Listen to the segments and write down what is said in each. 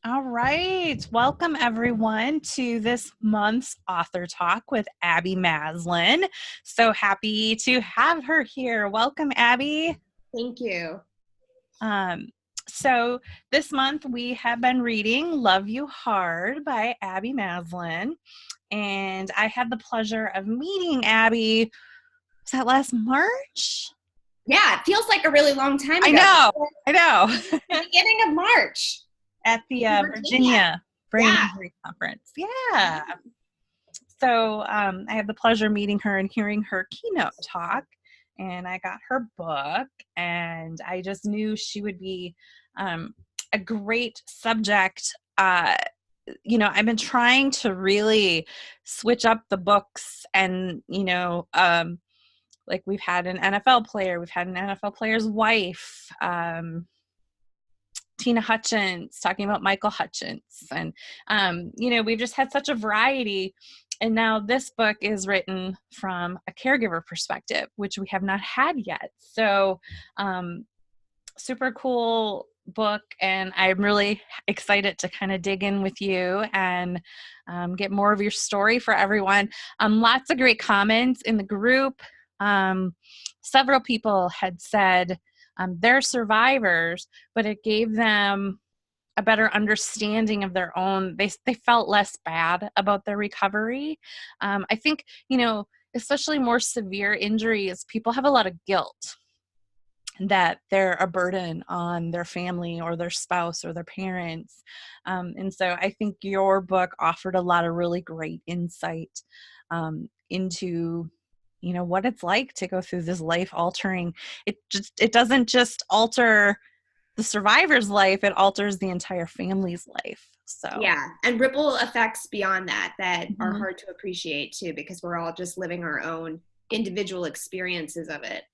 All right. Welcome, everyone, to this month's Author Talk with Abby Maslin. So happy to have her here. Welcome, Abby. Thank you. Um, so this month we have been reading Love You Hard by Abby Maslin. And I had the pleasure of meeting Abby, was that last March? Yeah, it feels like a really long time I ago. know. I know. The beginning of March. At the Virginia Brain Yeah. Injury Conference. Yeah. So I had the pleasure of meeting her and hearing her keynote talk, and I got her book, and I just knew she would be a great subject. I've been trying to really switch up the books, and like we've had an NFL player, we've had an NFL player's wife, Tina Hutchins talking about Michael Hutchins. And, we've just had such a variety. And now this book is written from a caregiver perspective, which we have not had yet. So super cool book. And I'm really excited to kind of dig in with you and get more of your story for everyone. Lots of great comments in the group. Several people had said, they're survivors, but it gave them a better understanding of their own. They felt less bad about their recovery. I think, especially more severe injuries, people have a lot of guilt that they're a burden on their family or their spouse or their parents. And so I think your book offered a lot of really great insight into what it's like to go through this life altering. It doesn't just alter the survivor's life, it alters the entire family's life. So Yeah, and ripple effects beyond that are Mhm. hard to appreciate too, because we're all just living our own individual experiences of it.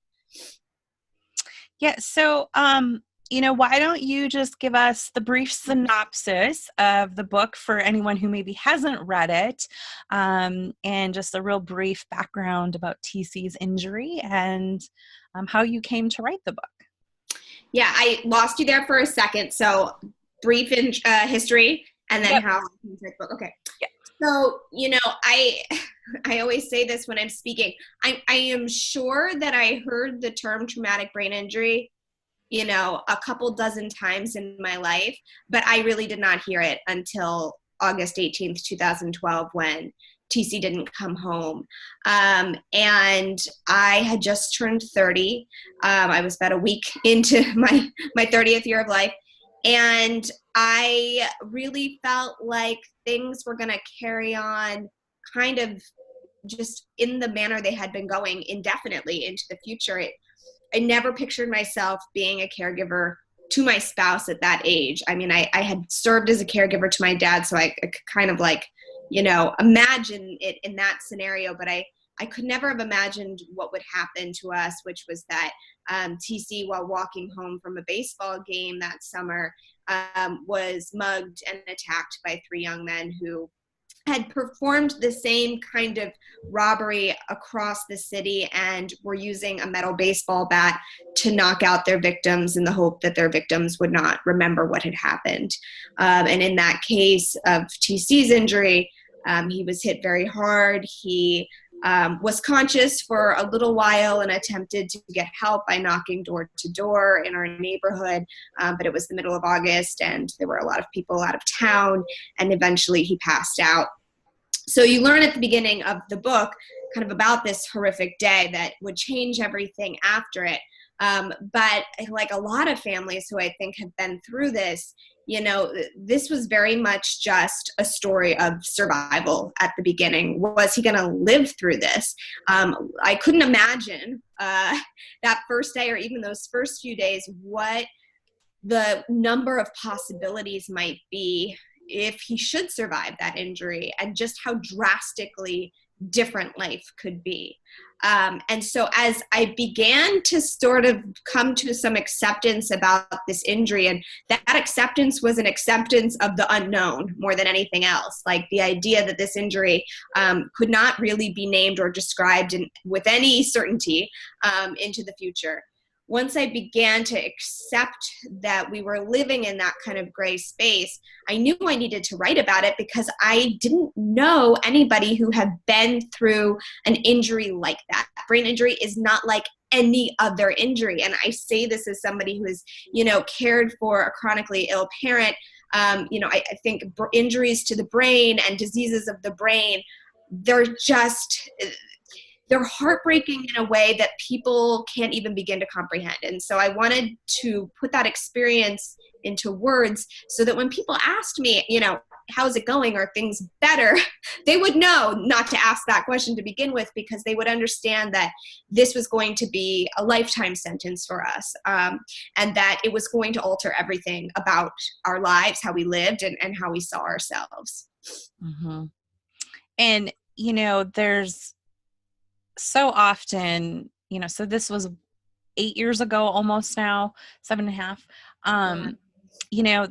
Yeah, so why don't you just give us the brief synopsis of the book for anyone who maybe hasn't read it, and just a real brief background about TC's injury and how you came to write the book. Yeah, I lost you there for a second. So brief in history, and then Yep. how. Okay. Yeah. So, I always say this when I'm speaking. I am sure that I heard the term traumatic brain injury, a couple dozen times in my life, but I really did not hear it until August 18th, 2012, when TC didn't come home. And I had just turned 30. I was about a week into my 30th year of life. And I really felt like things were going to carry on kind of just in the manner they had been going indefinitely into the future. I never pictured myself being a caregiver to my spouse at that age. I mean, I had served as a caregiver to my dad, so I could kind of imagine it in that scenario, but I could never have imagined what would happen to us, which was that TC, while walking home from a baseball game that summer, was mugged and attacked by three young men who had performed the same kind of robbery across the city and were using a metal baseball bat to knock out their victims in the hope that their victims would not remember what had happened. And in that case of TC's injury, he was hit very hard. He was conscious for a little while and attempted to get help by knocking door to door in our neighborhood. But it was the middle of August and there were a lot of people out of town, and eventually he passed out. So you learn at the beginning of the book kind of about this horrific day that would change everything after it. But like a lot of families who I think have been through this, this was very much just a story of survival at the beginning. Was he going to live through this? I couldn't imagine that first day or even those first few days what the number of possibilities might be if he should survive that injury, and just how drastically different life could be. And so as I began to sort of come to some acceptance about this injury, and that acceptance was an acceptance of the unknown more than anything else, like the idea that this injury could not really be named or described with any certainty into the future. once I began to accept that we were living in that kind of gray space, I knew I needed to write about it because I didn't know anybody who had been through an injury like that. Brain injury is not like any other injury. And I say this as somebody who has, cared for a chronically ill parent. I think injuries to the brain and diseases of the brain, they're heartbreaking in a way that people can't even begin to comprehend. And so I wanted to put that experience into words so that when people asked me, how's it going? Are things better? They would know not to ask that question to begin with, because they would understand that this was going to be a lifetime sentence for us, and that it was going to alter everything about our lives, how we lived, and how we saw ourselves. Mm-hmm. And, there's so often, so this was 8 years ago, almost now, 7.5.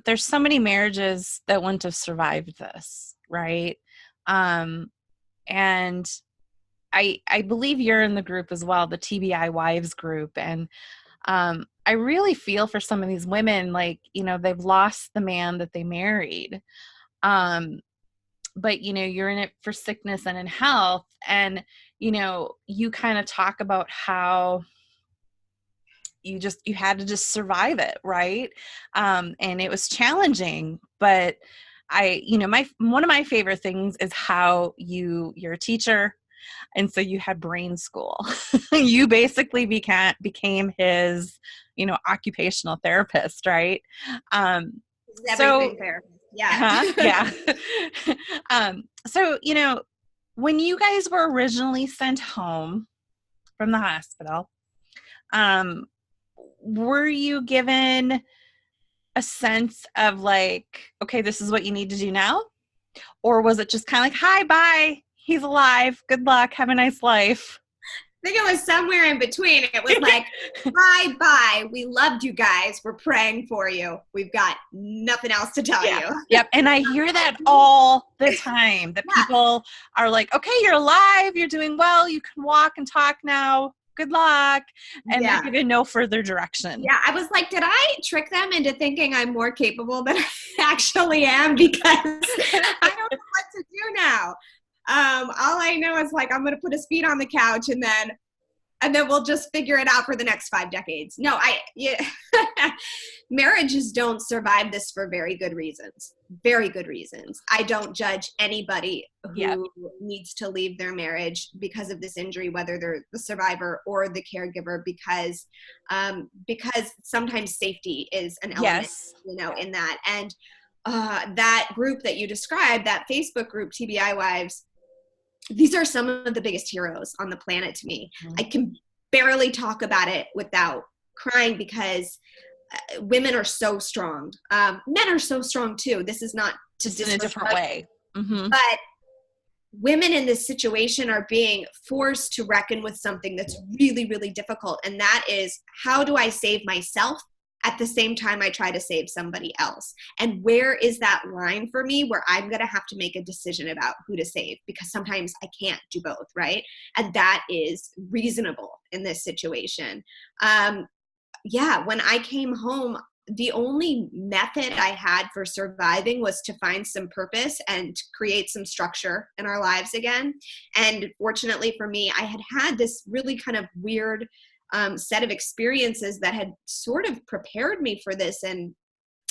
There's so many marriages that wouldn't have survived this, right? And I believe you're in the group as well, the TBI wives group. And I really feel for some of these women, like, they've lost the man that they married. But, you're in it for sickness and in health. And, you kind of talk about how you had to just survive it. Right. And it was challenging, but one of my favorite things is how you're a teacher. And so you had brain school. You basically became his, occupational therapist. Right. Everything therapist. Yeah. Yeah. So, when you guys were originally sent home from the hospital, were you given a sense of like, okay, this is what you need to do now? Or was it just kind of like, hi, bye, he's alive, good luck, have a nice life? I think it was somewhere in between. It was like, bye, we loved you guys, we're praying for you, we've got nothing else to tell you. Yep. And I hear that all the time, that people are like, okay, you're alive, you're doing well, you can walk and talk now, good luck. And they're given no further direction. Yeah, I was like, did I trick them into thinking I'm more capable than I actually am? Because I don't know what to do now. All I know is like, I'm going to put his feet on the couch and then we'll just figure it out for the next 5 decades. No, marriages don't survive this for very good reasons. Very good reasons. I don't judge anybody who needs to leave their marriage because of this injury, whether they're the survivor or the caregiver, because sometimes safety is an element, in that. And that group that you described, that Facebook group, TBI Wives, these are some of the biggest heroes on the planet to me. Mm-hmm. I can barely talk about it without crying, because women are so strong. Men are so strong too. This is not just in a different way. Mm-hmm. But women in this situation are being forced to reckon with something that's really, really difficult. And that is, how do I save myself at the same time I try to save somebody else? And where is that line for me where I'm going to have to make a decision about who to save? Because sometimes I can't do both, right? And that is reasonable in this situation. When I came home, the only method I had for surviving was to find some purpose and create some structure in our lives again. And fortunately for me, I had this really kind of weird set of experiences that had sort of prepared me for this in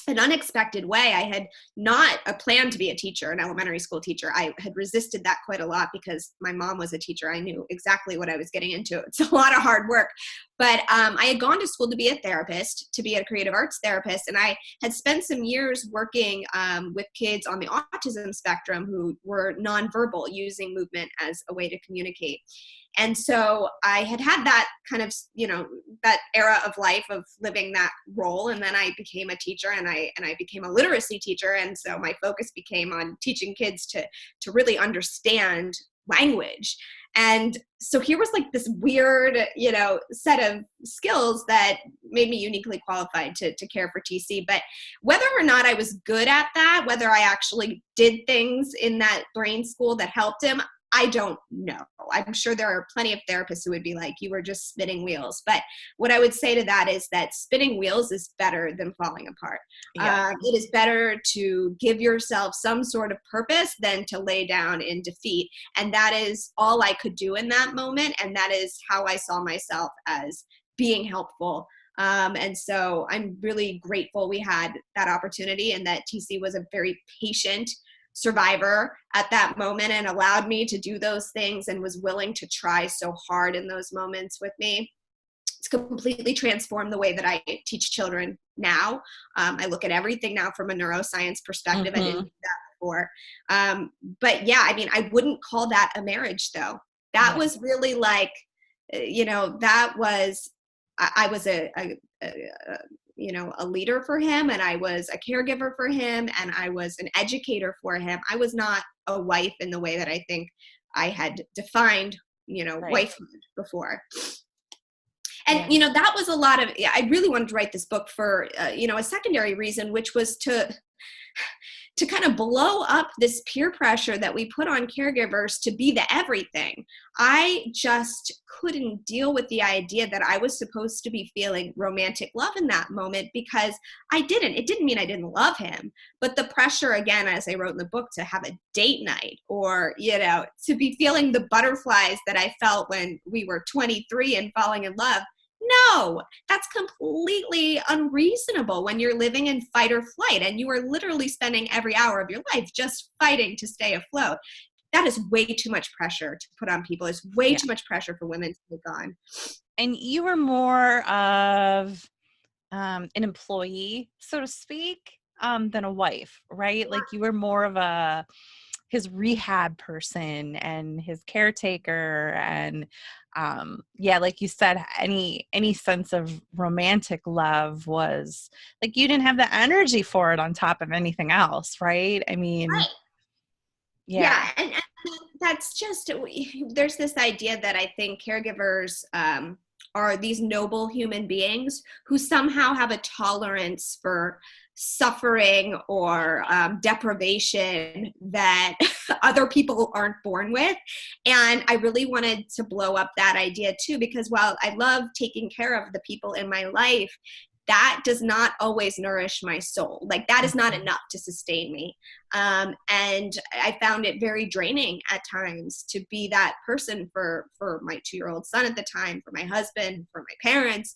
an unexpected way. I had not a plan to be a teacher, an elementary school teacher. I had resisted that quite a lot because my mom was a teacher. I knew exactly what I was getting into. It's a lot of hard work. But I had gone to school to be a therapist, to be a creative arts therapist. And I had spent some years working with kids on the autism spectrum who were nonverbal, using movement as a way to communicate. And so I had that kind of, that era of life of living that role. And then I became a teacher, and I became a literacy teacher. And so my focus became on teaching kids to really understand language. And so here was like this weird, set of skills that made me uniquely qualified to care for TC. But whether or not I was good at that, whether I actually did things in that brain school that helped him, I don't know. I'm sure there are plenty of therapists who would be like, you were just spinning wheels. But what I would say to that is that spinning wheels is better than falling apart. Yeah. It is better to give yourself some sort of purpose than to lay down in defeat. And that is all I could do in that moment. And that is how I saw myself as being helpful. And so I'm really grateful we had that opportunity, and that TC was a very patient survivor at that moment and allowed me to do those things and was willing to try so hard in those moments with me. It's completely transformed the way that I teach children now. I look at everything now from a neuroscience perspective. I didn't do that before. But yeah, I mean, I wouldn't call that a marriage though. That was really like, that was, I was a leader for him, and I was a caregiver for him, and I was an educator for him. I was not a wife in the way that I think I had defined, wifehood before. And, that was a lot of, I really wanted to write this book for, a secondary reason, which was to kind of blow up this peer pressure that we put on caregivers to be the everything. I just couldn't deal with the idea that I was supposed to be feeling romantic love in that moment, because I didn't. It didn't mean I didn't love him, but the pressure, again, as I wrote in the book, to have a date night, or, to be feeling the butterflies that I felt when we were 23 and falling in love. No, that's completely unreasonable when you're living in fight or flight and you are literally spending every hour of your life just fighting to stay afloat. That is way too much pressure to put on people. It's way too much pressure for women to take on. And you were more of an employee, so to speak, than a wife, right? Like you were more of his rehab person and his caretaker, and like you said, any sense of romantic love was like, you didn't have the energy for it on top of anything else, right? I mean, right. Yeah, and that's just, there's this idea that I think caregivers are these noble human beings who somehow have a tolerance for suffering or deprivation that other people aren't born with. And I really wanted to blow up that idea too, because while I love taking care of the people in my life, that does not always nourish my soul. Like that is not enough to sustain me. And I found it very draining at times to be that person for my 2-year-old son at the time, for my husband, for my parents.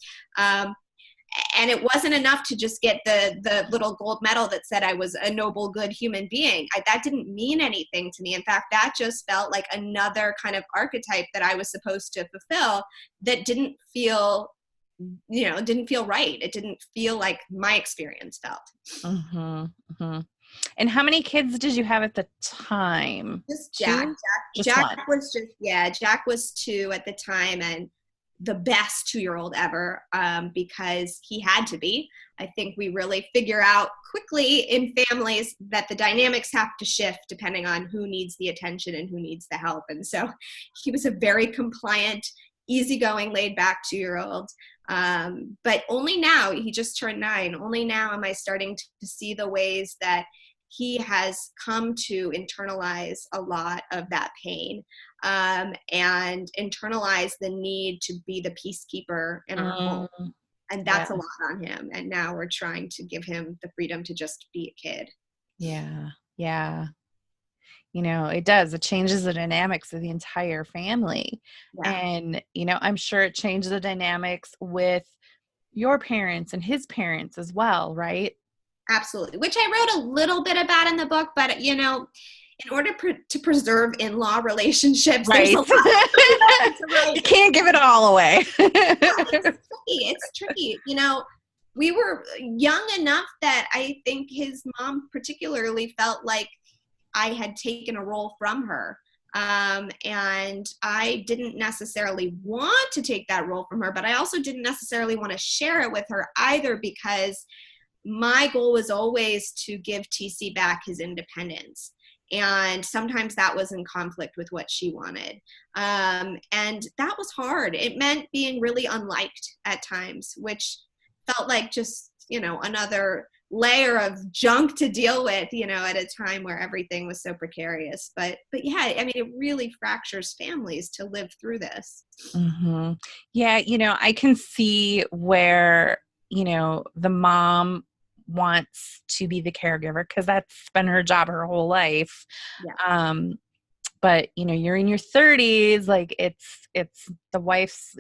And it wasn't enough to just get the little gold medal that said I was a noble, good human being. That didn't mean anything to me. In fact, that just felt like another kind of archetype that I was supposed to fulfill that didn't feel right. It didn't feel like my experience felt. Mm-hmm, mm-hmm. And how many kids did you have at the time? Just Jack. Jack was 2 at the time, and the best 2-year-old ever, because he had to be. I think we really figure out quickly in families that the dynamics have to shift depending on who needs the attention and who needs the help. And so he was a very compliant, easygoing, laid back 2-year-old. But only now, he just turned 9, only now am I starting to see the ways that he has come to internalize a lot of that pain, and internalize the need to be the peacekeeper in our home. And that's a lot on him. And now we're trying to give him the freedom to just be a kid. Yeah. Yeah. It does. It changes the dynamics of the entire family. Yeah. And, I'm sure it changed the dynamics with your parents and his parents as well, right? Absolutely. Which I wrote a little bit about in the book, but, in order to preserve in-law relationships, right. There's a lot. You can't give it all away. It's tricky. We were young enough that I think his mom particularly felt like I had taken a role from her. And I didn't necessarily want to take that role from her, but I also didn't necessarily want to share it with her either, because my goal was always to give TC back his independence. And sometimes that was in conflict with what she wanted. And that was hard. It meant being really unliked at times, which felt like just, another layer of junk to deal with, at a time where everything was so precarious. But yeah, I mean, it really fractures families to live through this. Mm-hmm. Yeah, I can see where, the mom wants to be the caregiver because that's been her job her whole life. Yeah. Um, but you're in your 30s, like it's the wife's,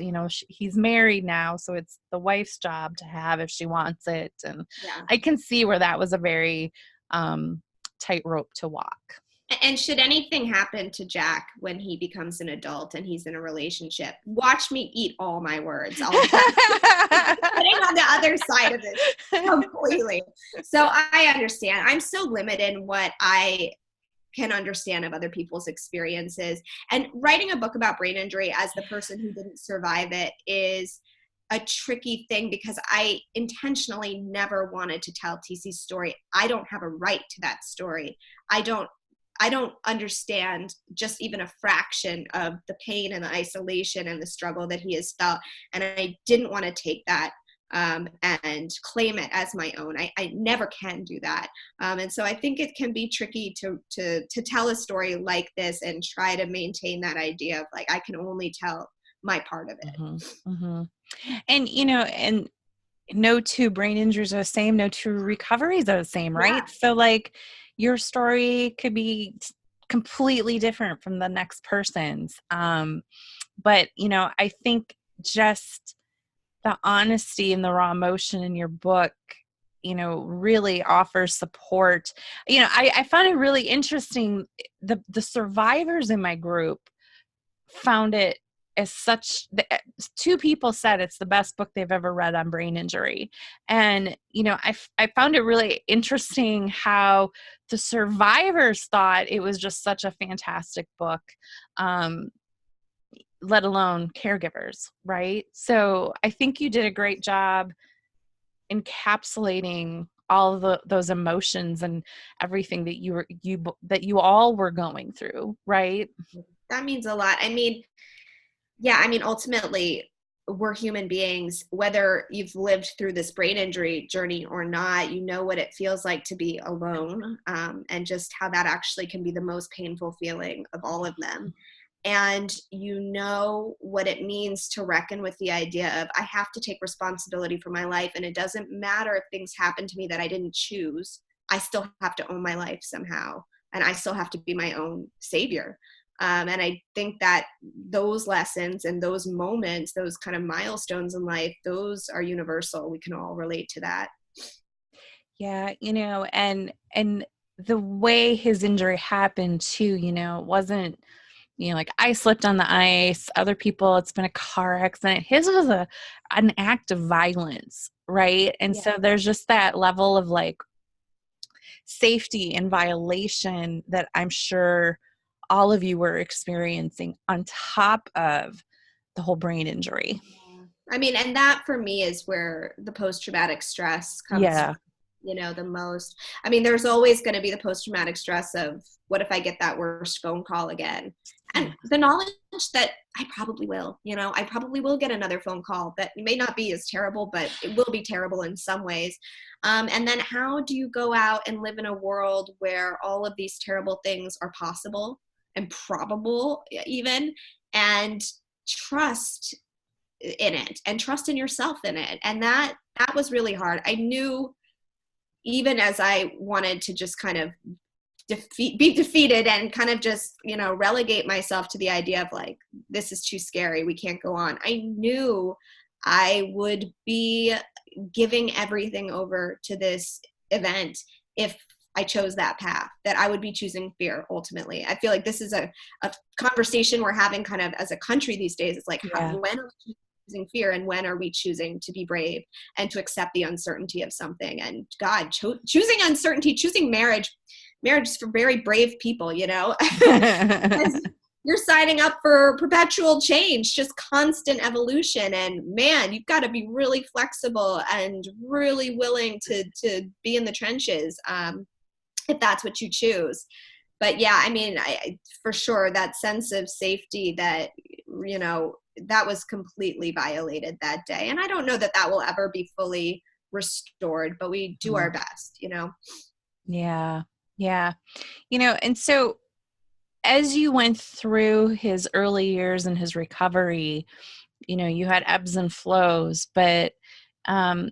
he's married now, so it's the wife's job to have if she wants it. And Yeah. I can see where that was a very tightrope to walk. And should anything happen to Jack when he becomes an adult and he's in a relationship, watch me eat all my words. I'll be sitting on the other side of it completely. So I understand. I'm so limited in what I can understand of other people's experiences. And writing a book about brain injury as the person who didn't survive it is a tricky thing because I intentionally never wanted to tell TC's story. I don't have a right to that story. I don't understand just even a fraction of the pain and the isolation and the struggle that he has felt. And I didn't want to take that and claim it as my own. I never can do that. And so I think it can be tricky to tell a story like this and try to maintain that idea of like, I can only tell my part of it. Mm-hmm. Mm-hmm. And, and no two brain injuries are the same. No two recoveries are the same, right? Yeah. So like your story could be completely different from the next person's. But, I think just the honesty and the raw emotion in your book, really offers support. I found it really interesting. The survivors in my group found it as such. Two people said it's the best book they've ever read on brain injury. And, I found it really interesting how the survivors thought it was just such a fantastic book. Let alone caregivers, right? So I think you did a great job encapsulating all of those emotions and everything that you all were going through, right? That means a lot. I mean, yeah, I mean, ultimately, we're human beings. Whether you've lived through this brain injury journey or not, you know what it feels like to be alone, and just how that actually can be the most painful feeling of all of them. And you know what it means to reckon with the idea of, I have to take responsibility for my life, and it doesn't matter if things happen to me that I didn't choose. I still have to own my life somehow, and I still have to be my own savior. And I think that those lessons and those moments, those kind of milestones in life, those are universal. We can all relate to that. Yeah, and the way his injury happened too, wasn't, like I slipped on the ice, other people, it's been a car accident. His was an act of violence, right? And Yeah. so there's just that level of like safety and violation that I'm sure all of you were experiencing on top of the whole brain injury. I mean, and that for me is where the post-traumatic stress comes Yeah. from, the most. I mean, there's always going to be the post-traumatic stress of, what if I get that worst phone call again? And the knowledge that I probably will, I probably will get another phone call that may not be as terrible, but it will be terrible in some ways. And then how do you go out and live in a world where all of these terrible things are possible and probable even, and trust in it and trust in yourself in it? And that was really hard. I knew, even as I wanted to just kind of be defeated and kind of just, relegate myself to the idea of like, this is too scary, we can't go on. I knew I would be giving everything over to this event if I chose that path, that I would be choosing fear ultimately. I feel like this is a conversation we're having kind of as a country these days. It's like, when are we choosing fear, and when are we choosing to be brave and to accept the uncertainty of something? And God, choosing uncertainty, choosing marriage is for very brave people, You're signing up for perpetual change, just constant evolution. And man, you've got to be really flexible and really willing to be in the trenches, if that's what you choose. But yeah, I mean, for sure, that sense of safety that, that was completely violated that day. And I don't know that will ever be fully restored, but we do our best, you know? Yeah. Yeah. And so as you went through his early years and his recovery, you had ebbs and flows, but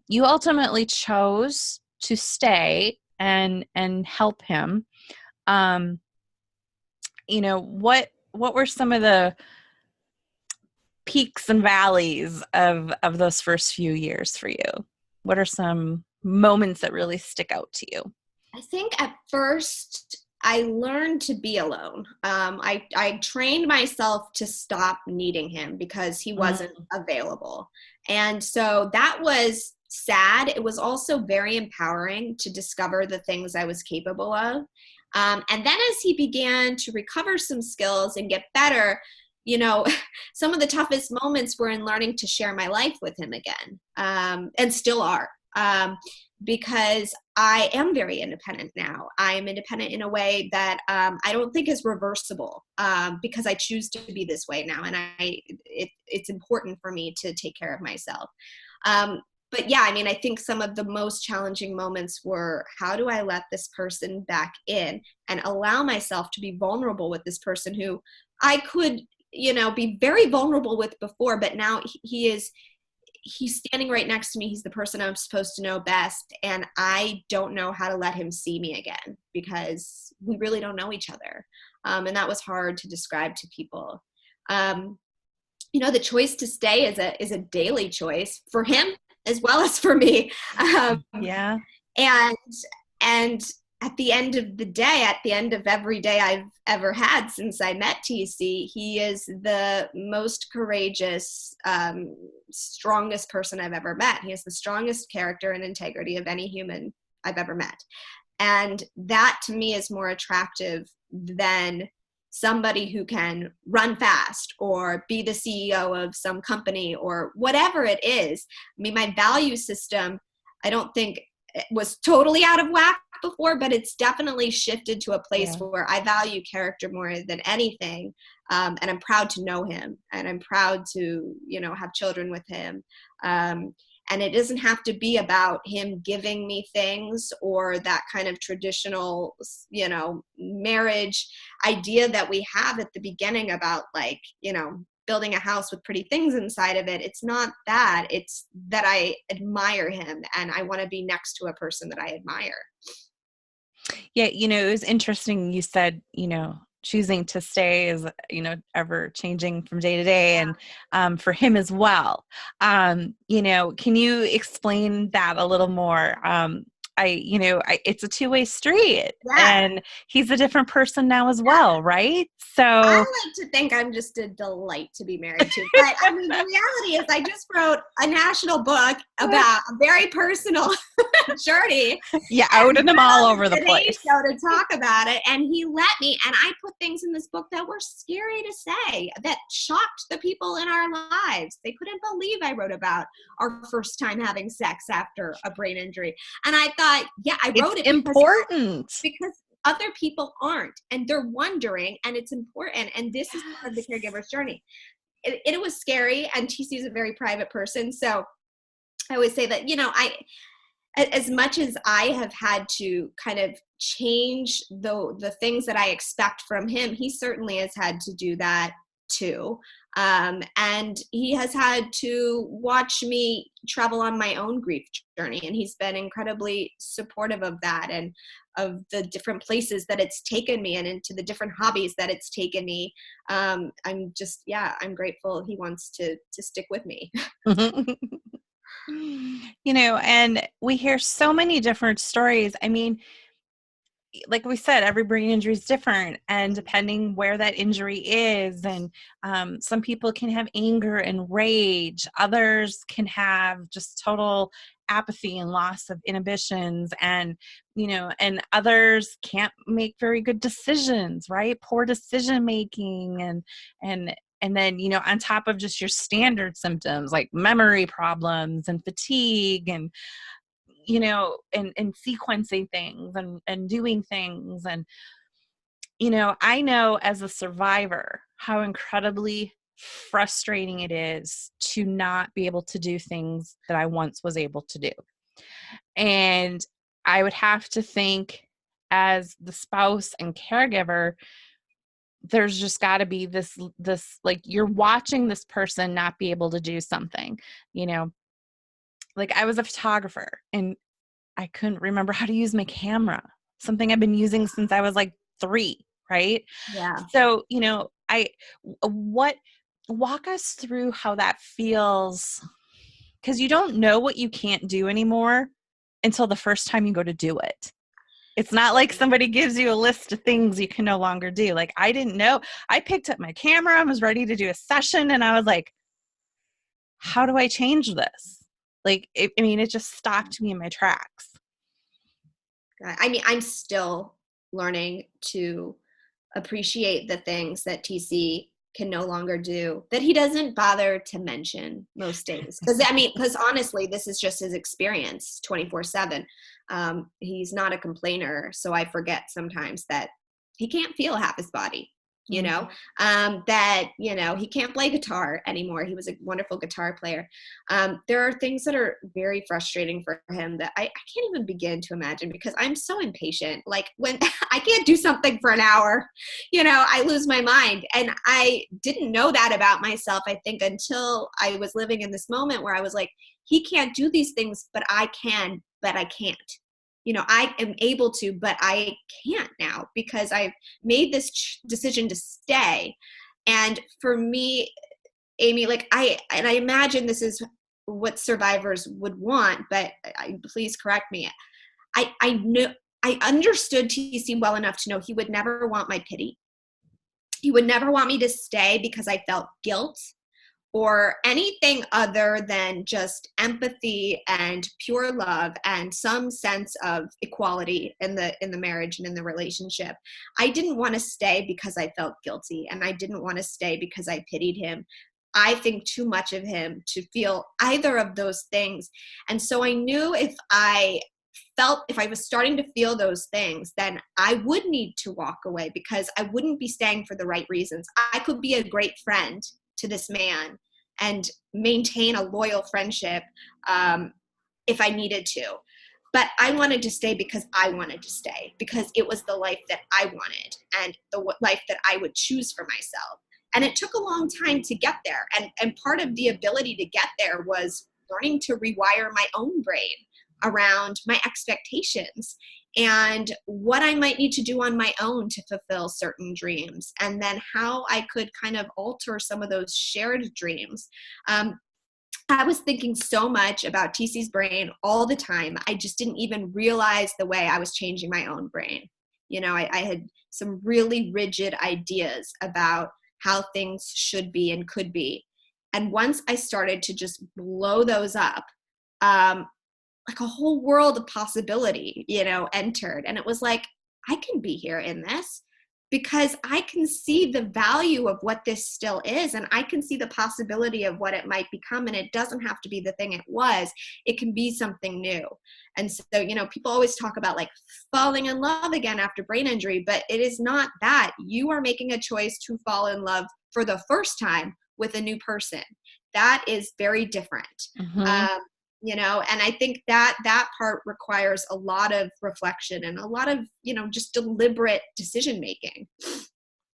you ultimately chose to stay and help him. Um, what were some of the peaks and valleys of those first few years for you? What are some moments that really stick out to you? I think at first I learned to be alone. I trained myself to stop needing him because he wasn't available. And so that was sad. It was also very empowering to discover the things I was capable of. And then as he began to recover some skills and get better, some of the toughest moments were in learning to share my life with him again, and still are. Because I am very independent now. I am independent in a way that I don't think is reversible, because I choose to be this way now, and it's important for me to take care of myself. But yeah, I mean, I think some of the most challenging moments were, how do I let this person back in and allow myself to be vulnerable with this person who I could, be very vulnerable with before, but now he's standing right next to me. He's the person I'm supposed to know best. And I don't know how to let him see me again because we really don't know each other. And that was hard to describe to people. The choice to stay is a daily choice for him as well as for me. Yeah. And at the end of the day, at the end of every day I've ever had since I met TC, he is the most courageous, strongest person I've ever met. He has the strongest character and integrity of any human I've ever met. And that to me is more attractive than somebody who can run fast or be the CEO of some company or whatever it is. I mean, my value system, I don't think it was totally out of whack before, but it's definitely shifted to a place where I value character more than anything. And I'm proud to know him, and I'm proud to, have children with him. And it doesn't have to be about him giving me things or that kind of traditional, marriage idea that we have at the beginning about building a house with pretty things inside of it. It's not that. It's that I admire him and I want to be next to a person that I admire. Yeah, it was interesting. You said, choosing to stay is, ever changing from day to day, and for him as well. Can you explain that a little more? It's a two-way street, and he's a different person now as well, right? So I like to think I'm just a delight to be married to, but I mean, the reality is I just wrote a national book about a very personal journey. Yeah, outed him all over the place. Show to talk about it, and he let me, and I put things in this book that were scary to say, that shocked the people in our lives. They couldn't believe I wrote about our first time having sex after a brain injury. And I thought, I wrote it because other people aren't, and they're wondering, and it's important. And this is part of the caregiver's journey. It was scary, and TC is a very private person. So I always say that, as much as I have had to kind of change the things that I expect from him, he certainly has had to do that too. And he has had to watch me travel on my own grief journey. And he's been incredibly supportive of that and of the different places that it's taken me and into the different hobbies that it's taken me. I'm grateful he wants to stick with me. And we hear so many different stories. I mean, like we said, every brain injury is different, and depending where that injury is, and some people can have anger and rage, others can have just total apathy and loss of inhibitions, and and others can't make very good decisions, right? Poor decision making, and then on top of just your standard symptoms like memory problems and fatigue and and sequencing things and doing things. And, I know as a survivor how incredibly frustrating it is to not be able to do things that I once was able to do. And I would have to think, as the spouse and caregiver, there's just got to be this like, you're watching this person not be able to do something, you know, like I was a photographer and I couldn't remember how to use my camera, something I've been using since I was like 3, right? Yeah. So, you know, what walk us through how that feels, because you don't know what you can't do anymore until the first time you go to do it. It's not like somebody gives you a list of things you can no longer do. Like, I didn't know. I picked up my camera and was ready to do a session, and I was like, how do I change this? Like, it just stopped me in my tracks. I mean, I'm still learning to appreciate the things that TC can no longer do, that he doesn't bother to mention most days. Because honestly, this is just his experience 24/7. He's not a complainer. So I forget sometimes that he can't feel half his body. That, he can't play guitar anymore. He was a wonderful guitar player. There are things that are very frustrating for him that I can't even begin to imagine, because I'm so impatient. Like, when I can't do something for an hour, I lose my mind. And I didn't know that about myself, I think, until I was living in this moment where I was like, he can't do these things, but I can, but I can't. I am able to, but I can't now, because I've made this decision to stay. And for me, Amy, like I imagine this is what survivors would want, but please correct me. I knew, I understood TC well enough to know he would never want my pity. He would never want me to stay because I felt guilt or anything other than just empathy and pure love and some sense of equality in the marriage and in the relationship. I didn't want to stay because I felt guilty, and I didn't want to stay because I pitied him. I think too much of him to feel either of those things. And so I knew if I was starting to feel those things, then I would need to walk away, because I wouldn't be staying for the right reasons. I could be a great friend to this man and maintain a loyal friendship if I needed to. But I wanted to stay because I wanted to stay, because it was the life that I wanted and the life that I would choose for myself. And it took a long time to get there. And part of the ability to get there was learning to rewire my own brain around my expectations and what I might need to do on my own to fulfill certain dreams, and then how I could kind of alter some of those shared dreams. I was thinking so much about TC's brain all the time. I just didn't even realize the way I was changing my own brain. I had some really rigid ideas about how things should be and could be. And once I started to just blow those up, like a whole world of possibility, entered. And it was like, I can be here in this, because I can see the value of what this still is. And I can see the possibility of what it might become. And it doesn't have to be the thing it was. It can be something new. And so, people always talk about like falling in love again after brain injury, but it is not that. You are making a choice to fall in love for the first time with a new person. That is very different. Mm-hmm. And I think that part requires a lot of reflection and a lot of, just deliberate decision making.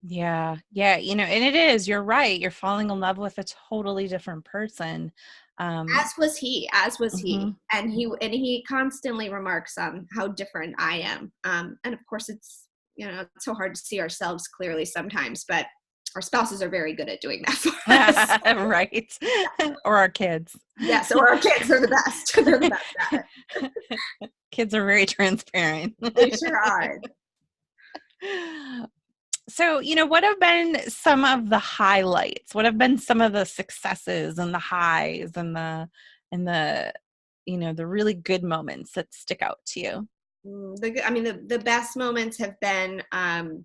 Yeah. Yeah. And it is, you're right. You're falling in love with a totally different person. As was he. Mm-hmm. And he constantly remarks on how different I am. And of course it's so hard to see ourselves clearly sometimes, but our spouses are very good at doing that for us. Right. Or our kids. Yes, or our kids are the best. They're the best at it. Kids are very transparent. They sure are. So, what have been some of the highlights? What have been some of the successes and the highs and the the really good moments that stick out to you? The best moments have been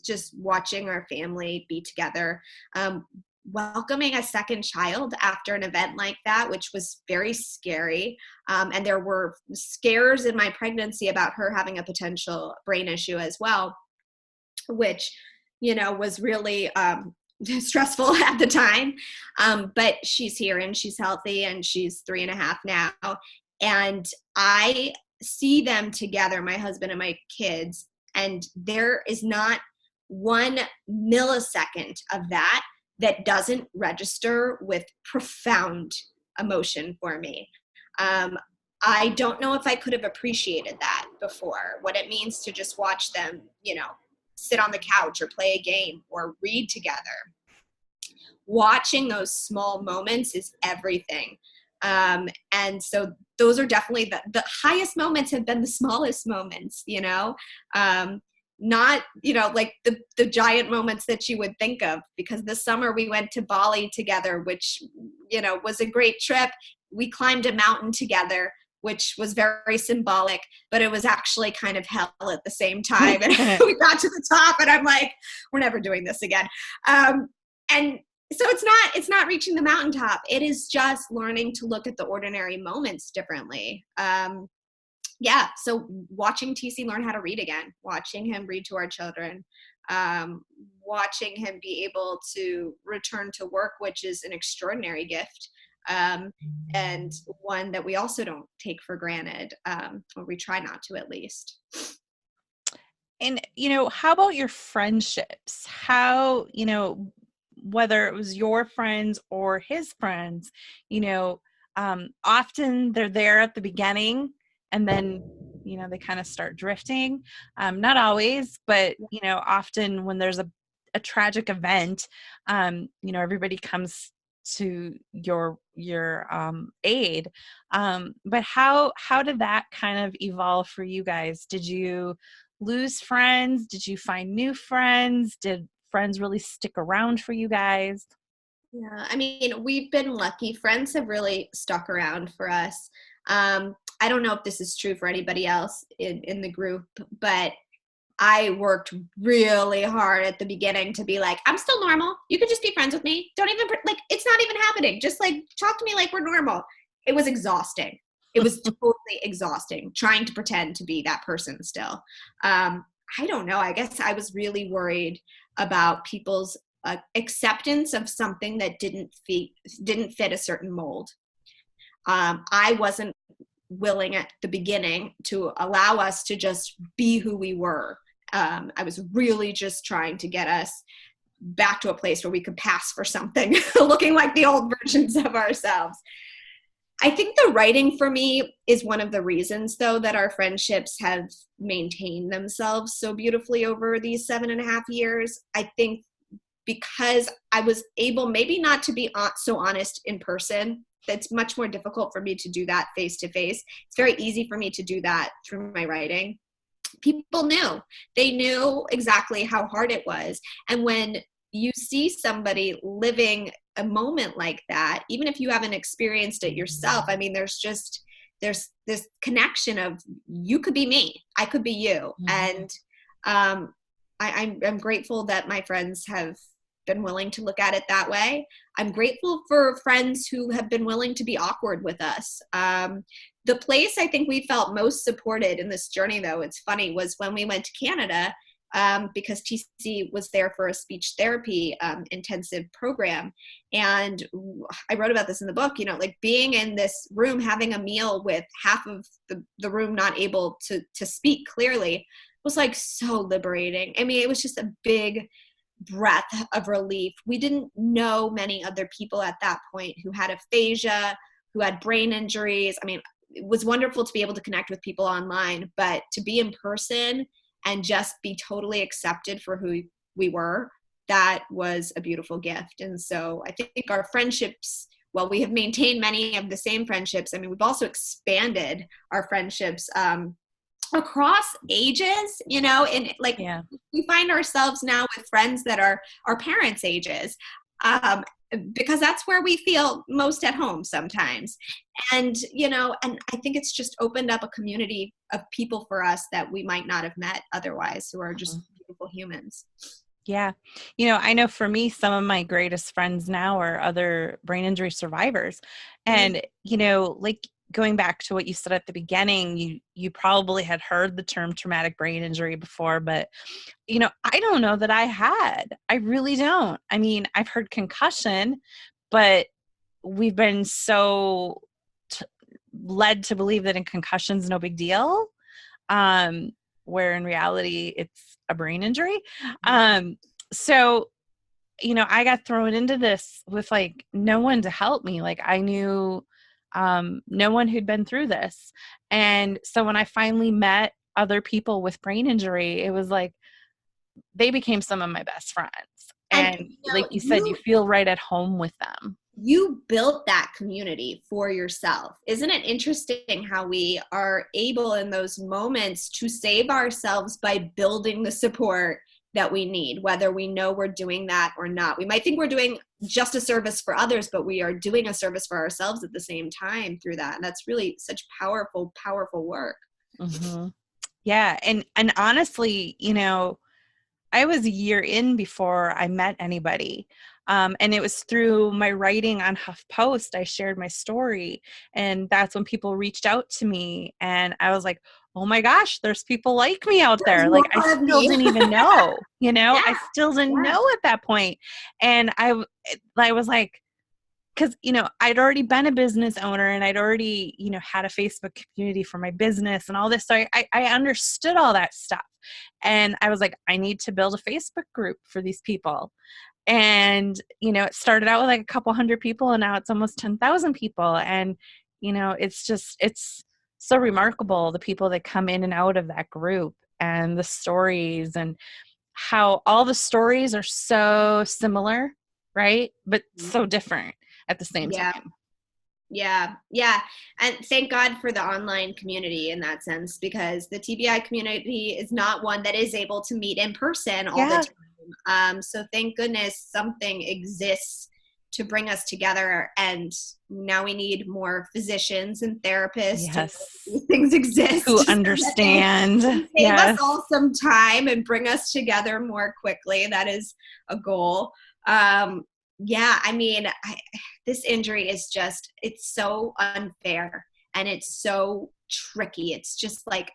just watching our family be together, welcoming a second child after an event like that, which was very scary. And there were scares in my pregnancy about her having a potential brain issue as well, which, was really stressful at the time. But she's here and she's healthy and she's 3.5 now. And I see them together, my husband and my kids, and there is not 1 millisecond of that that doesn't register with profound emotion for me. I don't know if I could have appreciated that before, what it means to just watch them, sit on the couch or play a game or read together. Watching those small moments is everything. And so those are definitely the highest moments have been the smallest moments, not, like the giant moments that you would think of, because this summer we went to Bali together, which, was a great trip. We climbed a mountain together, which was very symbolic, but it was actually kind of hell at the same time. And we got to the top and I'm like, we're never doing this again. And so it's not reaching the mountaintop. It is just learning to look at the ordinary moments differently. So watching TC learn how to read again, watching him read to our children, watching him be able to return to work, which is an extraordinary gift. And one that we also don't take for granted, or we try not to, at least. And, how about your friendships? How, whether it was your friends or his friends, often they're there at the beginning and then, they kind of start drifting. Not always, but, often when there's a tragic event, everybody comes to your aid. But how did that kind of evolve for you guys? Did you lose friends? Did you find new friends? Did friends really stick around for you guys? Yeah, I mean, we've been lucky. Friends have really stuck around for us. I don't know if this is true for anybody else in the group, but I worked really hard at the beginning to be like, I'm still normal. You could just be friends with me. Don't even, like, it's not even happening. Just like, talk to me like we're normal. It was exhausting. It was totally exhausting trying to pretend to be that person still. I don't know. I guess I was really worried about people's acceptance of something that didn't fit a certain mold. I wasn't willing at the beginning to allow us to just be who we were. I was really just trying to get us back to a place where we could pass for something, looking like the old versions of ourselves. I think the writing for me is one of the reasons, though, that our friendships have maintained themselves so beautifully over these 7.5 years. I think because I was able maybe not to be so honest in person. It's much more difficult for me to do that face to face. It's very easy for me to do that through my writing. People they knew exactly how hard it was. And when you see somebody living a moment like that, even if you haven't experienced it yourself, I mean, there's this connection of, you could be me, I could be you. Mm-hmm. And I'm grateful that my friends have been willing to look at it that way. I'm grateful for friends who have been willing to be awkward with us. The place I think we felt most supported in this journey, though, it's funny, was when we went to Canada, because TC was there for a speech therapy intensive program. And I wrote about this in the book, like being in this room, having a meal with half of the room not able to speak clearly was like so liberating. I mean, it was just a big breath of relief. We didn't know many other people at that point who had aphasia, who had brain injuries. I mean, it was wonderful to be able to connect with people online, but to be in person and just be totally accepted for who we were, that was a beautiful gift. And so I think our friendships, while we have maintained many of the same friendships, I mean, we've also expanded our friendships across ages, and like, yeah. We find ourselves now with friends that are our parents' ages, because that's where we feel most at home sometimes. And, and I think it's just opened up a community of people for us that we might not have met otherwise, who are just beautiful humans. Yeah. I know for me, some of my greatest friends now are other brain injury survivors. And, like, going back to what you said at the beginning, you probably had heard the term traumatic brain injury before, but, I don't know that I had. I really don't. I mean, I've heard concussion, but we've been so led to believe that in concussions, no big deal. Where in reality it's a brain injury. So, I got thrown into this with like no one to help me. Like I knew no one who'd been through this. And so when I finally met other people with brain injury, it was like they became some of my best friends. And And like you said, you feel right at home with them. You built that community for yourself. Isn't it interesting how we are able in those moments to save ourselves by building the support that we need, whether we know we're doing that or not? We might think we're doing just a service for others, but we are doing a service for ourselves at the same time through that. And that's really such powerful, powerful work. Mm-hmm. Yeah. And honestly, I was a year in before I met anybody. And it was through my writing on HuffPost, I shared my story. And that's when people reached out to me. And I was like, oh my gosh, there's people like me out there. Like I still didn't even know, Yeah, I still didn't know at that point. And I was like, because, I'd already been a business owner and I'd already, had a Facebook community for my business and all this. So I understood all that stuff. And I was like, I need to build a Facebook group for these people. And, it started out with like a couple hundred people and now it's almost 10,000 people. And, it's so remarkable, the people that come in and out of that group and the stories and how all the stories are so similar, right? But so different at the same time. Yeah. And thank God for the online community in that sense, because the TBI community is not one that is able to meet in person all the time. So thank goodness something exists to bring us together. And now we need more physicians and therapists. These things exist. Who understand. Save us all some time and bring us together more quickly. That is a goal. This injury is it's so unfair and it's so tricky. It's just like,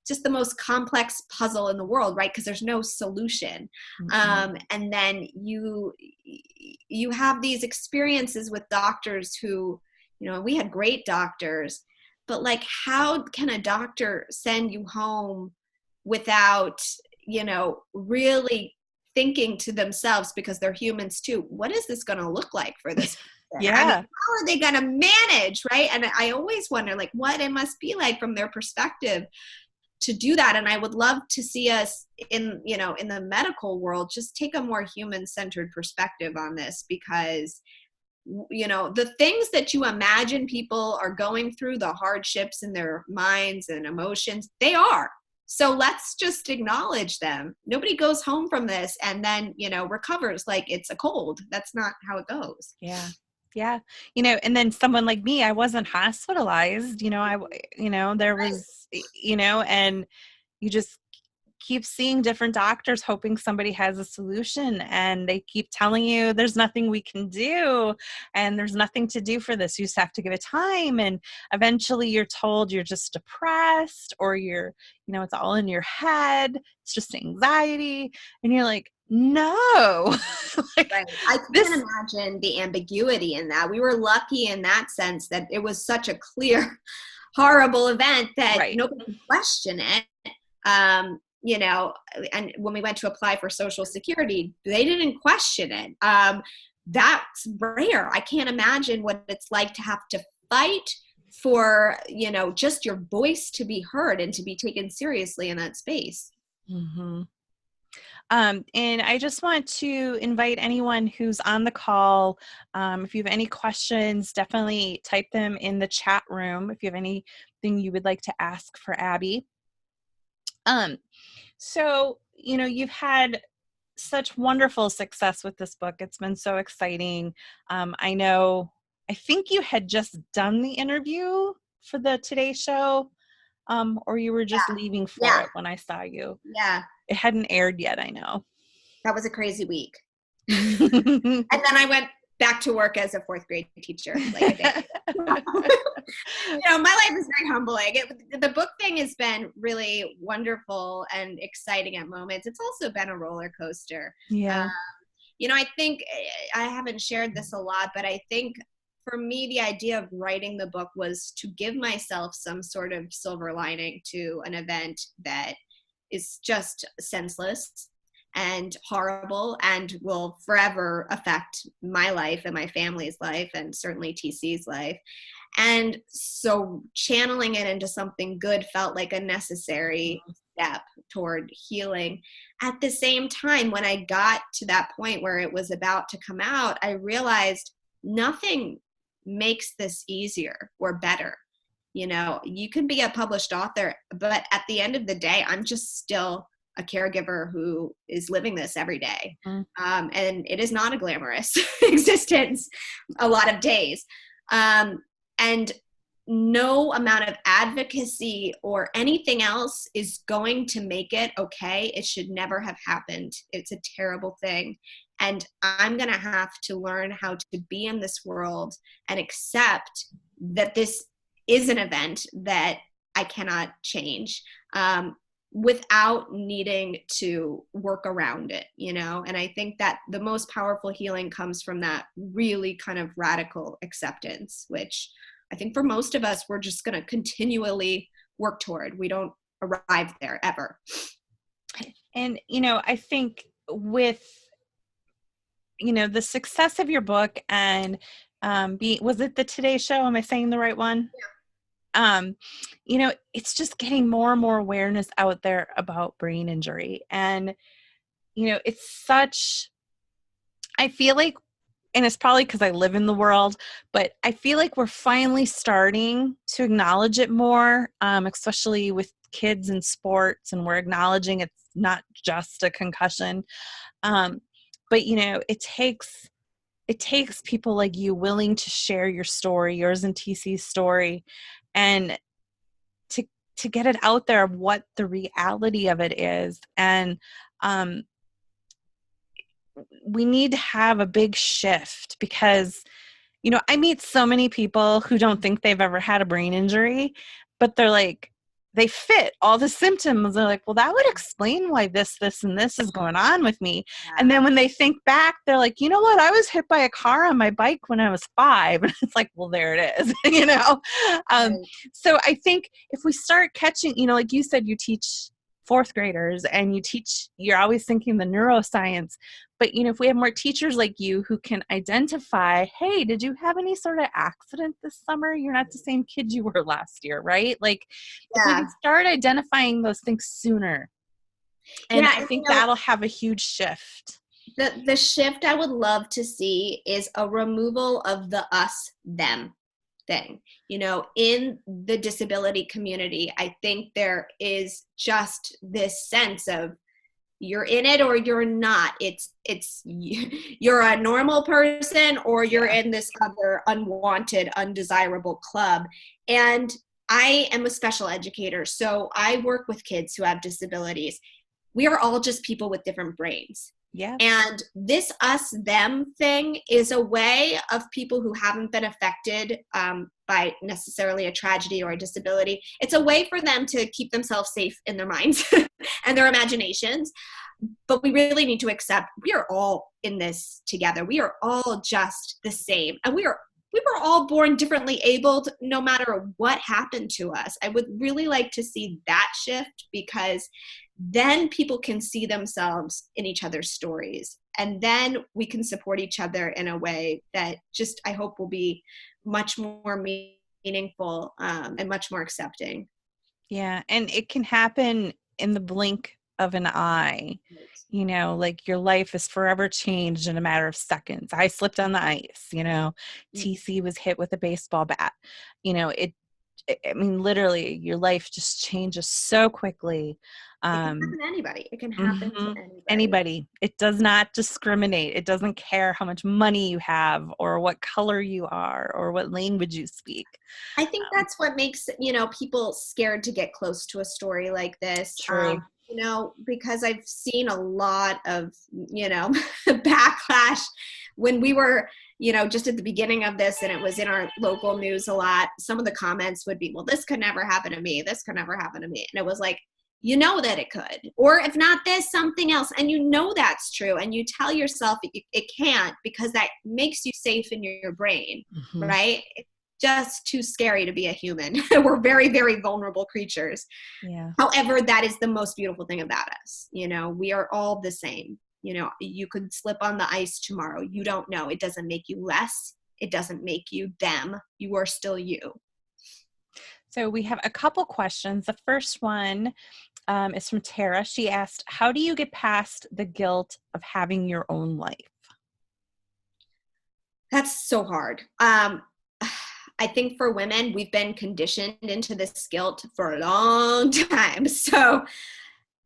just the most complex puzzle in the world, right? Because there's no solution. Mm-hmm. And then you have these experiences with doctors who, we had great doctors, but like, how can a doctor send you home without, really thinking to themselves, because they're humans too, what is this going to look like for this person? How are they going to manage, right? And I always wonder, like, what it must be like from their perspective to do that. And I would love to see us in the medical world just take a more human-centered perspective on this, because the things that you imagine people are going through, the hardships in their minds and emotions, they are. So let's just acknowledge them. Nobody goes home from this and then, recovers like it's a cold. That's not how it goes. Yeah. And then someone like me, I wasn't hospitalized, there was, and you just keep seeing different doctors hoping somebody has a solution, and they keep telling you there's nothing we can do and there's nothing to do for this. You just have to give it time. And eventually you're told you're just depressed, or you're, it's all in your head. It's just anxiety. And you're like, no. Right. I can't imagine the ambiguity in that. We were lucky in that sense that it was such a clear, horrible event that nobody could question it. And when we went to apply for Social Security, they didn't question it. That's rare. I can't imagine what it's like to have to fight for, just your voice to be heard and to be taken seriously in that space. Mm-hmm. And I just want to invite anyone who's on the call, if you have any questions, definitely type them in the chat room if you have anything you would like to ask for Abby. So, you've had such wonderful success with this book. It's been so exciting. I think you had just done the interview for the Today Show, or you were just leaving for it when I saw you. Yeah. It hadn't aired yet, I know. That was a crazy week. And then I went back to work as a fourth grade teacher. Like my life is very humbling. The book thing has been really wonderful and exciting at moments. It's also been a roller coaster. Yeah. I think I haven't shared this a lot, but I think for me, the idea of writing the book was to give myself some sort of silver lining to an event that is just senseless and horrible and will forever affect my life and my family's life and certainly TC's life. And so channeling it into something good felt like a necessary step toward healing. At the same time, when I got to that point where it was about to come out, I realized nothing makes this easier or better. You know, you can be a published author, but at the end of the day, I'm just still a caregiver who is living this every day. And it is not a glamorous existence a lot of days. And no amount of advocacy or anything else is going to make it okay. It should never have happened. It's a terrible thing. And I'm going to have to learn how to be in this world and accept that this is an event that I cannot change, without needing to work around it, you know? And I think that the most powerful healing comes from that really kind of radical acceptance, which I think for most of us, we're just going to continually work toward. We don't arrive there ever. And, you know, I think with, you know, the success of your book and was it the Today Show? Am I saying the right one? Yeah. You know, it's just getting more and more awareness out there about brain injury. And, you know, it's such, I feel like, and it's probably because I live in the world, but I feel like we're finally starting to acknowledge it more, especially with kids in sports, and we're acknowledging it's not just a concussion. But, you know, it takes people like you willing to share your story, yours and TC's story, and to get it out there of what the reality of it is. And we need to have a big shift because, you know, I meet so many people who don't think they've ever had a brain injury, but they're like, they fit all the symptoms. They're like, well, that would explain why this, and this is going on with me. Yeah. And then when they think back, they're like, you know what? I was hit by a car on my bike when I was 5. And it's like, well, there it is, you know? Right. So I think if we start catching, you know, like you said, you teach 4th graders and you're always thinking the neuroscience, but, you know, if we have more teachers like you who can identify, hey, did you have any sort of accident this summer? You're not the same kid you were last year, right? Like, if we can start identifying those things sooner, and I think that'll have a huge shift. The shift I would love to see is a removal of the us, them thing. You know, in the disability community, I think there is just this sense of you're in it or you're not. It's you're a normal person or you're in this other unwanted, undesirable club. And I am a special educator, so I work with kids who have disabilities. We are all just people with different brains. Yeah. And this us them thing is a way of people who haven't been affected by necessarily a tragedy or a disability. It's a way for them to keep themselves safe in their minds and their imaginations. But we really need to accept we are all in this together. We are all just the same. And we were all born differently abled no matter what happened to us. I would really like to see that shift because then people can see themselves in each other's stories. And then we can support each other in a way that just, I hope, will be much more meaningful and much more accepting. Yeah. And it can happen in the blink of an eye. You know, like your life is forever changed in a matter of seconds. I slipped on the ice, you know, TC was hit with a baseball bat. You know, I mean, literally your life just changes so quickly. It can happen to anybody. It can happen to anybody. It does not discriminate. It doesn't care how much money you have or what color you are or what language you speak. I think that's what makes, you know, people scared to get close to a story like this. True. You know, because I've seen a lot of, you know, backlash when we were, you know, just at the beginning of this and it was in our local news a lot. Some of the comments would be, well, this could never happen to me. This could never happen to me. And it was like, you know that it could. Or if not this, something else. And you know that's true. And you tell yourself it can't, because that makes you safe in your brain, Mm-hmm. right? It's just too scary to be a human. We're very, very vulnerable creatures. Yeah. However, that is the most beautiful thing about us. You know, we are all the same. You know, you could slip on the ice tomorrow. You don't know. It doesn't make you less. It doesn't make you them. You are still you. So we have a couple questions. The first one is from Tara. She asked, how do you get past the guilt of having your own life? That's so hard. I think for women, we've been conditioned into this guilt for a long time. So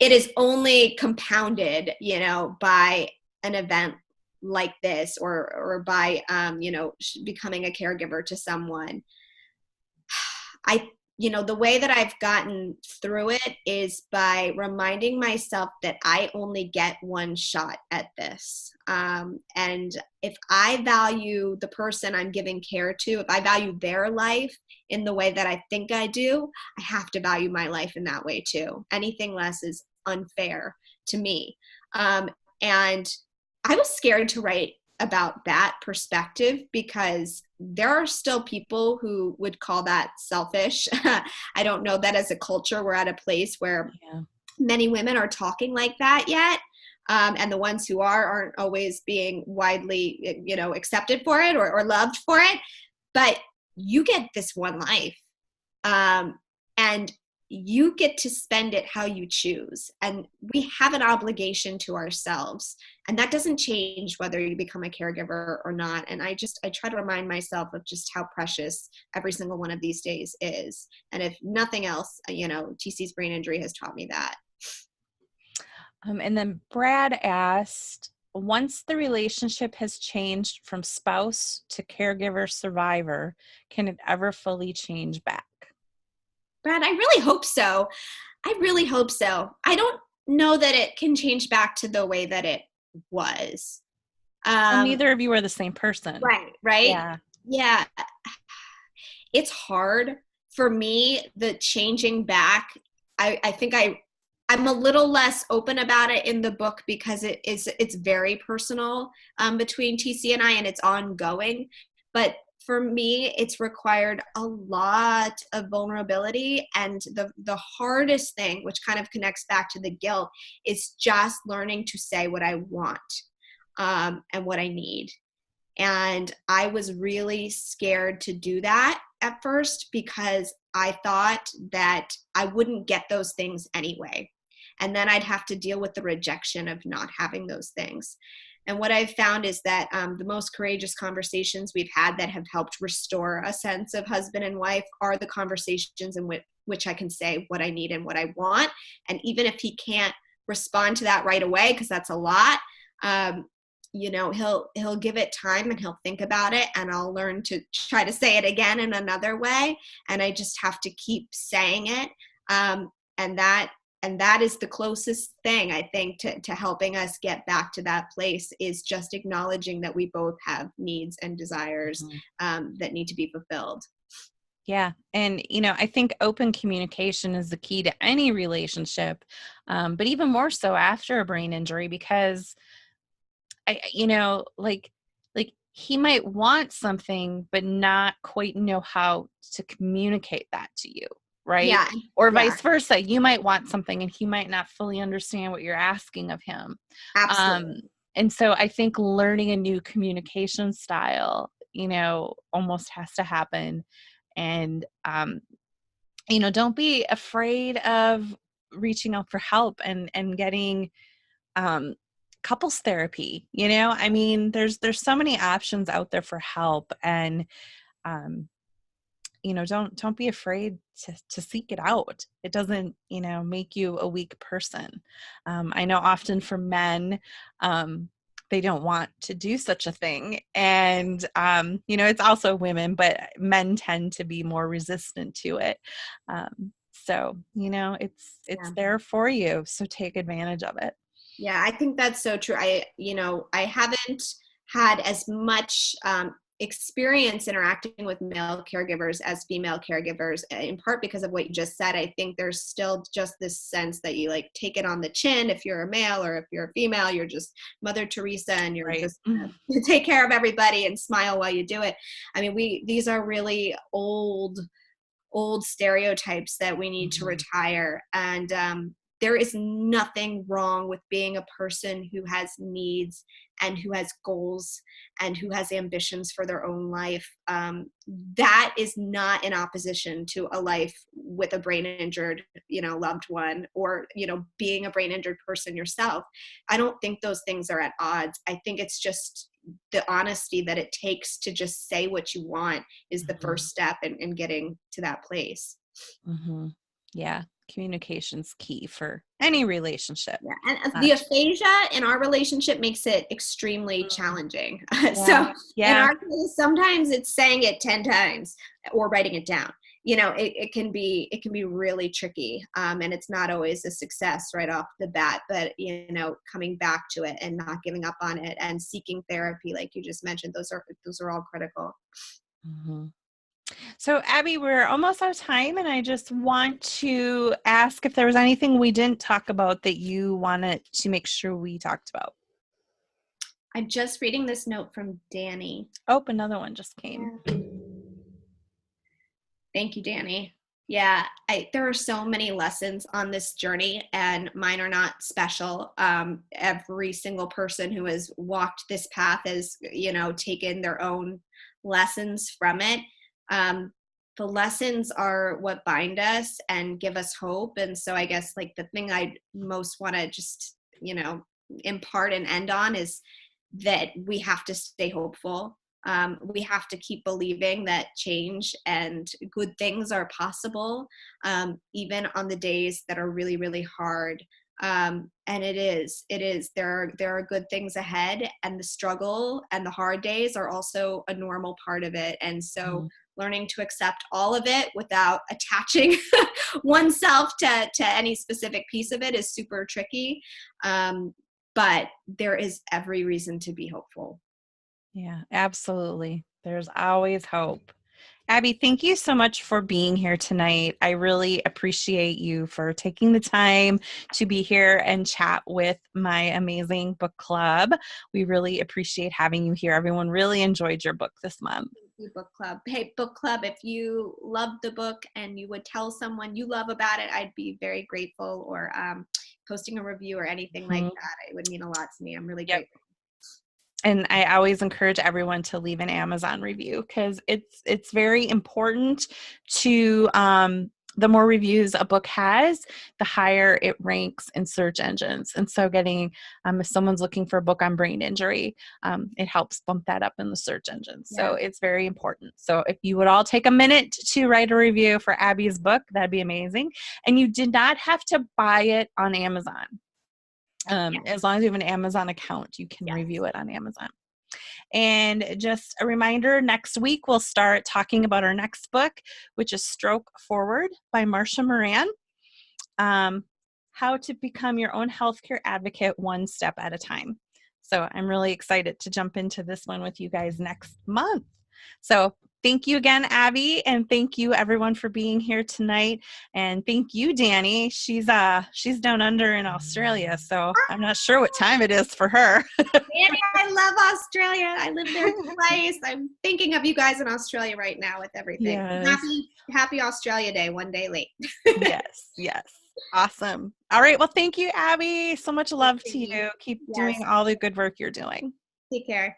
it is only compounded, you know, by an event like this, or by, you know, becoming a caregiver to someone. I, you know, the way that I've gotten through it is by reminding myself that I only get one shot at this. And if I value the person I'm giving care to, if I value their life in the way that I think I do, I have to value my life in that way too. Anything less is unfair to me. And I was scared to write about that perspective, because there are still people who would call that selfish. I don't know that as a culture we're at a place where many women are talking like that yet. And the ones who aren't always being widely, you know, accepted for it, or loved for it. But you get this one life. And you get to spend it how you choose. And we have an obligation to ourselves. And that doesn't change whether you become a caregiver or not. And I try to remind myself of just how precious every single one of these days is. And if nothing else, you know, TC's brain injury has taught me that. And then Brad asked, once the relationship has changed from spouse to caregiver survivor, can it ever fully change back? Brad, I really hope so. I really hope so. I don't know that it can change back to the way that it was. Well, neither of you are the same person. Right. Yeah. Yeah. It's hard for me, the changing back. I think I'm a little less open about it in the book, because it's very personal between TC and I, and it's ongoing. But for me, it's required a lot of vulnerability. And the hardest thing, which kind of connects back to the guilt, is just learning to say what I want and what I need. And I was really scared to do that at first, because I thought that I wouldn't get those things anyway. And then I'd have to deal with the rejection of not having those things. And what I've found is that the most courageous conversations we've had that have helped restore a sense of husband and wife are the conversations in which I can say what I need and what I want. And even if he can't respond to that right away, because that's a lot, you know, he'll give it time, and he'll think about it, and I'll learn to try to say it again in another way. And I just have to keep saying it. And that is the closest thing, I think, to helping us get back to that place, is just acknowledging that we both have needs and desires that need to be fulfilled. Yeah. And, you know, I think open communication is the key to any relationship, but even more so after a brain injury, because you know, like he might want something, but not quite know how to communicate that to you. Right. Yeah. Or Yeah, vice versa. You might want something and he might not fully understand what you're asking of him. absolutely. And so I think learning a new communication style, you know, almost has to happen. And, you know, don't be afraid of reaching out for help and getting, couples therapy. You know, I mean, there's so many options out there for help, and um you know, don't be afraid to seek it out. It doesn't, you know, make you a weak person. I know often for men, they don't want to do such a thing, and you know, it's also women, but men tend to be more resistant to it. So you know, it's Yeah. there for you, so take advantage of it. Yeah, I think that's so true. I haven't had as much experience interacting with male caregivers as female caregivers, in part because of what you just said. I think there's still just this sense that you like take it on the chin. If you're a male or if you're a female, you're just Mother Teresa and you're Right. just take care of everybody and smile while you do it. I mean, these are really old stereotypes that we need to retire. And there is nothing wrong with being a person who has needs and who has goals and who has ambitions for their own life. That is not in opposition to a life with a brain injured, loved one, or, being a brain injured person yourself. I don't think those things are at odds. I think it's just the honesty that it takes to just say what you want is the first step in getting to that place. Yeah. Communication's key for any relationship. Yeah. And the aphasia in our relationship makes it extremely challenging. So in our case, sometimes it's saying it 10 times or writing it down. It can be really tricky. And it's not always a success right off the bat, but, coming back to it and not giving up on it and seeking therapy, like you just mentioned, those are all critical. So Abby, we're almost out of time, and I just want to ask if there was anything we didn't talk about that you wanted to make sure we talked about. I'm just reading this note from Danny. Oh, another one just came. Yeah. Thank you, Danny. Yeah, there are so many lessons on this journey, and mine are not special. Every single person who has walked this path has, taken their own lessons from it. The lessons are what bind us and give us hope. And so I guess like the thing I most want to just, impart and end on is that we have to stay hopeful. We have to keep believing that change and good things are possible, even on the days that are really, really hard. And it is, there are good things ahead, and the struggle and the hard days are also a normal part of it. And so learning to accept all of it without attaching oneself to any specific piece of it is super tricky. But there is every reason to be hopeful. Yeah, absolutely. There's always hope. Abby, thank you so much for being here tonight. I really appreciate you for taking the time to be here and chat with my amazing book club. We really appreciate having you here. Everyone really enjoyed your book this month. Thank you, book club. Hey, book club, if you loved the book and you would tell someone you love about it, I'd be very grateful, or posting a review or anything like that. It would mean a lot to me. I'm really grateful. And I always encourage everyone to leave an Amazon review, because it's very important to, the more reviews a book has, the higher it ranks in search engines. And so getting, if someone's looking for a book on brain injury, it helps bump that up in the search engines. Yeah. So it's very important. So if you would all take a minute to write a review for Abby's book, that'd be amazing. And you did not have to buy it on Amazon. As long as you have an Amazon account, you can review it on Amazon. And just a reminder, next week we'll start talking about our next book, which is Stroke Forward by Marsha Moran. How to become your own healthcare advocate one step at a time. So I'm really excited to jump into this one with you guys next month. So thank you again, Abby, and thank you everyone for being here tonight. And thank you, Danny. She's down under in Australia, so I'm not sure what time it is for her. Danny, I love Australia. I live there twice. I'm thinking of you guys in Australia right now with everything. Yes. Happy Australia Day, one day late. Yes. Awesome. All right. Well, thank you, Abby. So much love to you. Keep doing all the good work you're doing. Take care.